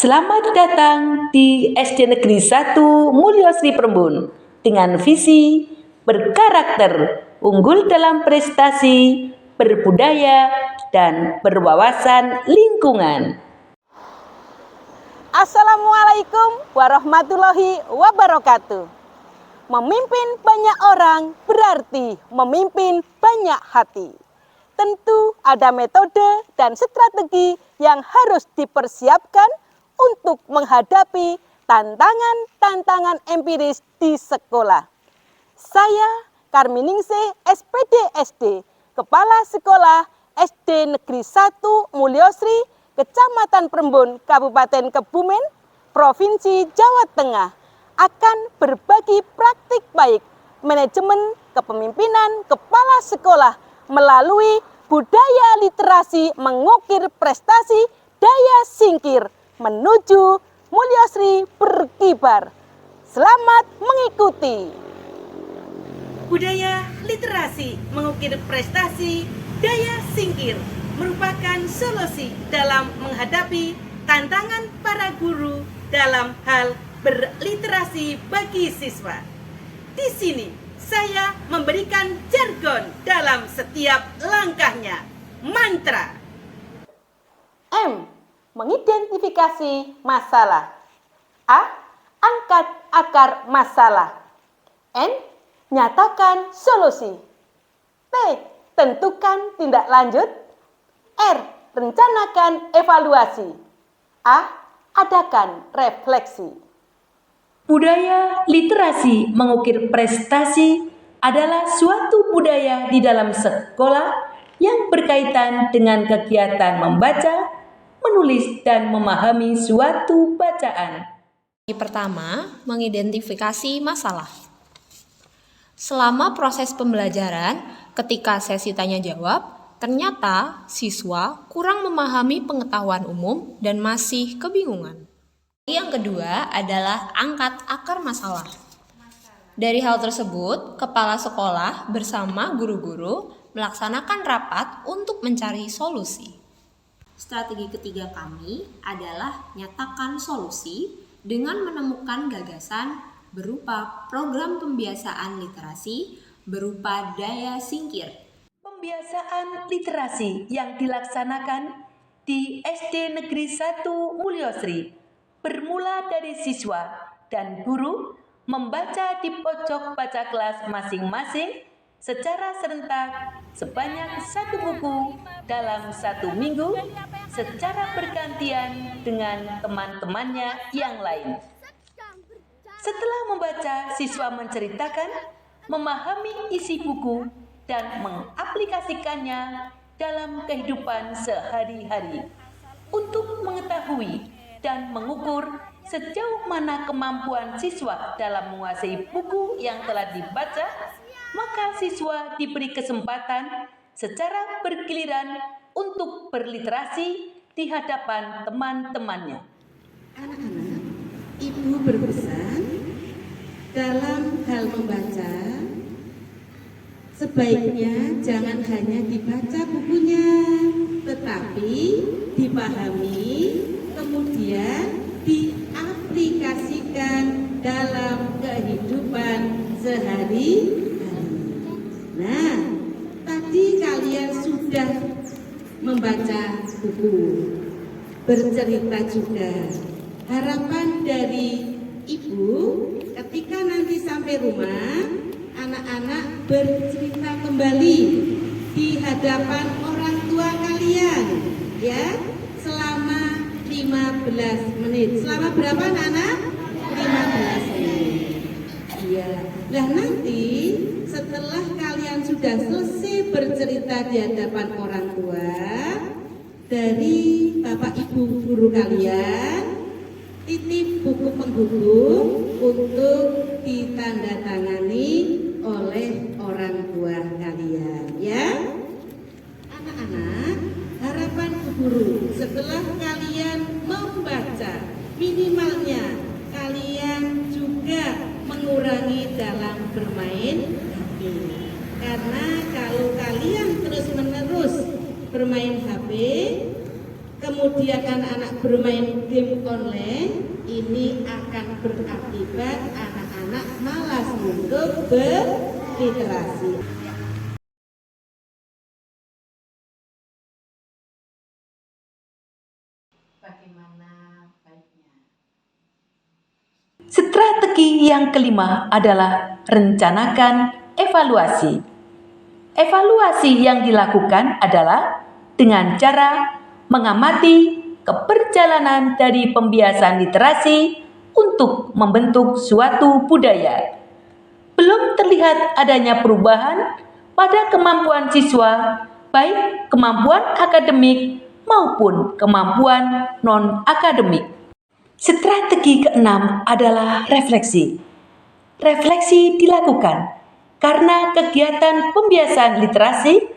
Selamat datang di SD Negeri 1 Mulyosri Prembun dengan visi berkarakter, unggul dalam prestasi, berbudaya, dan berwawasan lingkungan. Assalamualaikum warahmatullahi wabarakatuh. Memimpin banyak orang berarti memimpin banyak hati. Tentu ada metode dan strategi yang harus dipersiapkan untuk menghadapi tantangan-tantangan empiris di sekolah. Saya Karminingsih SPD SD, Kepala Sekolah SD Negeri 1 Mulyosri, Kecamatan Prembun, Kabupaten Kebumen, Provinsi Jawa Tengah, akan berbagi praktik baik manajemen kepemimpinan kepala sekolah melalui budaya literasi mengukir prestasi daya singkir menuju Mulyosri berkibar. Selamat mengikuti. Budaya literasi mengukir prestasi daya singkir merupakan solusi dalam menghadapi tantangan para guru dalam hal berliterasi bagi siswa. Di sini saya memberikan jargon dalam setiap langkahnya. Mantra M. Mengidentifikasi masalah. A. Angkat akar masalah. N. Nyatakan solusi. T. Tentukan tindak lanjut. R. Rencanakan evaluasi. A. Adakan refleksi. Budaya literasi mengukir prestasi adalah suatu budaya di dalam sekolah yang berkaitan dengan kegiatan membaca, menulis, dan memahami suatu bacaan. Pertama, mengidentifikasi masalah. Selama proses pembelajaran, ketika sesi tanya jawab, ternyata siswa kurang memahami pengetahuan umum dan masih kebingungan. Yang kedua adalah angkat akar masalah. Dari hal tersebut, kepala sekolah bersama guru-guru melaksanakan rapat untuk mencari solusi. Strategi ketiga kami adalah nyatakan solusi dengan menemukan gagasan berupa program pembiasaan literasi berupa daya singkir. Pembiasaan literasi yang dilaksanakan di SD Negeri 1 Mulyosri bermula dari siswa dan guru membaca di pojok baca kelas masing-masing secara serentak sebanyak 1 buku dalam 1 minggu secara bergantian dengan teman-temannya yang lain. Setelah membaca, siswa menceritakan, memahami isi buku, dan mengaplikasikannya dalam kehidupan sehari-hari. Untuk mengetahui dan mengukur sejauh mana kemampuan siswa dalam menguasai buku yang telah dibaca, maka siswa diberi kesempatan secara bergiliran untuk berliterasi di hadapan teman-temannya. Anak-anak, ibu berpesan dalam hal membaca, sebaiknya jangan hanya dibaca bukunya, tetapi dipahami, kemudian diaplikasikan dalam kehidupan sehari-hari. Nah, tadi kalian sudah membaca buku, bercerita juga. Harapan dari ibu ketika nanti sampai rumah, anak-anak bercerita kembali di hadapan orang tua kalian, ya, selama 15 menit. Selama berapa, anak-anak? 15 menit. Iya. Nah, nanti setelah kalian sudah selesai bercerita di hadapan orang tua, dari Bapak Ibu guru kalian titip buku penghubung untuk ditandatangani oleh orang tua kalian, ya. Anak-anak, harapan Bu Guru setelah kalian membaca, minimalnya kalian juga mengurangi dalam bermain HP. Karena kalau kalian terus-menerus bermain HP, kemudian anak-anak bermain game online, ini akan berakibat anak-anak malas untuk berliterasi. Strategi yang kelima adalah rencanakan evaluasi. Evaluasi yang dilakukan adalah dengan cara mengamati keberjalanan dari pembiasaan literasi untuk membentuk suatu budaya. Belum terlihat adanya perubahan pada kemampuan siswa, baik kemampuan akademik maupun kemampuan non-akademik. Strategi keenam adalah refleksi. Refleksi dilakukan karena kegiatan pembiasaan literasi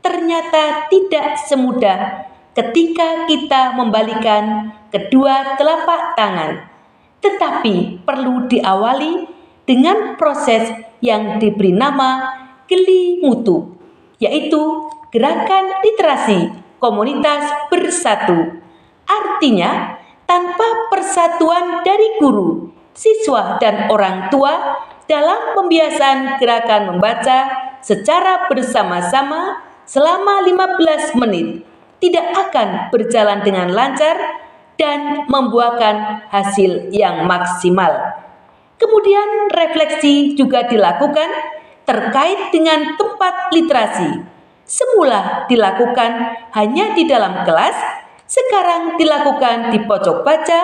ternyata tidak semudah ketika kita membalikan kedua telapak tangan, tetapi perlu diawali dengan proses yang diberi nama geli mutu, yaitu gerakan literasi komunitas bersatu. Artinya, tanpa persatuan dari guru, siswa, dan orang tua dalam pembiasaan gerakan membaca secara bersama-sama selama 15 menit tidak akan berjalan dengan lancar dan membuahkan hasil yang maksimal. Kemudian refleksi juga dilakukan terkait dengan tempat literasi. Semula dilakukan hanya di dalam kelas, sekarang dilakukan di pojok baca,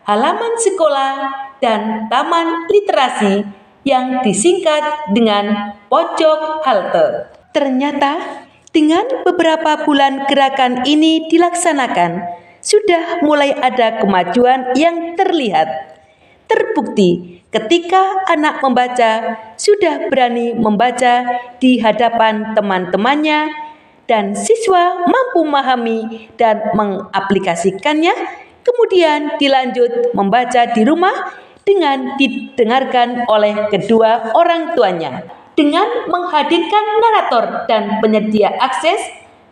halaman sekolah, dan taman literasi yang disingkat dengan pojok halte. Ternyata dengan beberapa bulan gerakan ini dilaksanakan, sudah mulai ada kemajuan yang terlihat. Terbukti ketika anak membaca sudah berani membaca di hadapan teman-temannya dan siswa mampu memahami dan mengaplikasikannya, kemudian dilanjut membaca di rumah dengan didengarkan oleh kedua orang tuanya. Dengan menghadirkan narator dan penyedia akses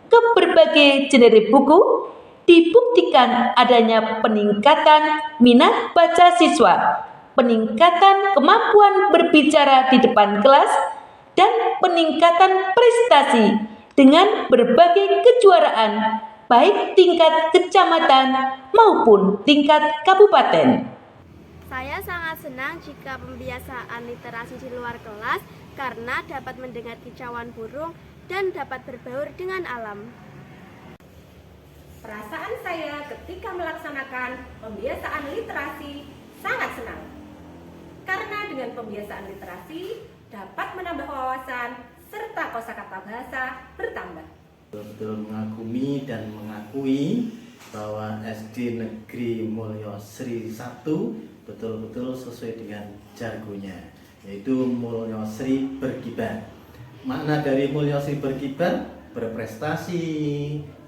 ke berbagai jenis buku, dibuktikan adanya peningkatan minat baca siswa, peningkatan kemampuan berbicara di depan kelas, dan peningkatan prestasi dengan berbagai kejuaraan, baik tingkat kecamatan maupun tingkat kabupaten. Saya sangat senang jika pembiasaan literasi di luar kelas karena dapat mendengar kicauan burung dan dapat berbaur dengan alam. Perasaan saya ketika melaksanakan pembiasaan literasi sangat senang. Karena dengan pembiasaan literasi dapat menambah wawasan serta kosakata bahasa bertambah. Betul-betul mengagumi dan mengakui bahwa SD Negeri Mulyo Sri 1 betul-betul sesuai dengan jargonnya, yaitu Mulyo Sri berkibar. Makna dari Mulyo Sri berkibar, berprestasi,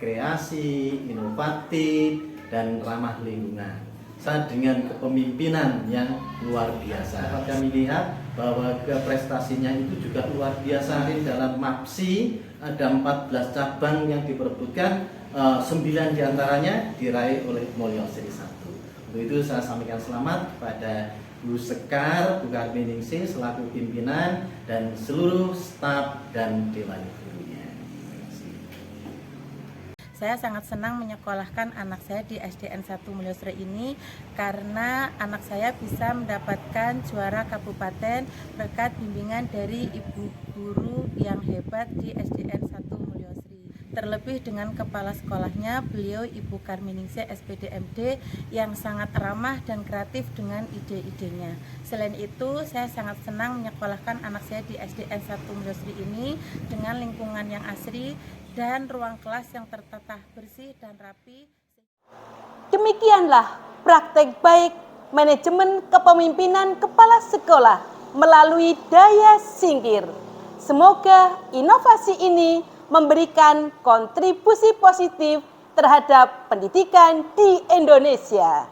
kreasi, inovatif, dan ramah lingkungan. Saat dengan kepemimpinan yang luar biasa. Dapat kami lihat bahwa prestasinya itu juga luar biasa. Dalam MAPSI ada 14 cabang yang diperebutkan, 9 diantaranya diraih oleh Mulyo Sri 1. Untuk itu saya sampaikan selamat kepada Bu Sekar, Bu Karminingsih selaku pimpinan dan seluruh staf dan dewan gurunya. Saya sangat senang menyekolahkan anak saya di SDN 1 Mulyo Sri ini karena anak saya bisa mendapatkan juara kabupaten berkat bimbingan dari ibu guru yang hebat di SDN 1 Mulyo Sri. Terlebih dengan kepala sekolahnya, beliau Ibu Karminingsih SPDMD yang sangat ramah dan kreatif dengan ide-idenya. Selain itu, saya sangat senang menyekolahkan anak saya di SDN 1 Mulyo Sri ini dengan lingkungan yang asri dan ruang kelas yang tertata bersih dan rapi. Demikianlah praktek baik manajemen kepemimpinan kepala sekolah melalui daya singkir. Semoga inovasi ini memberikan kontribusi positif terhadap pendidikan di Indonesia.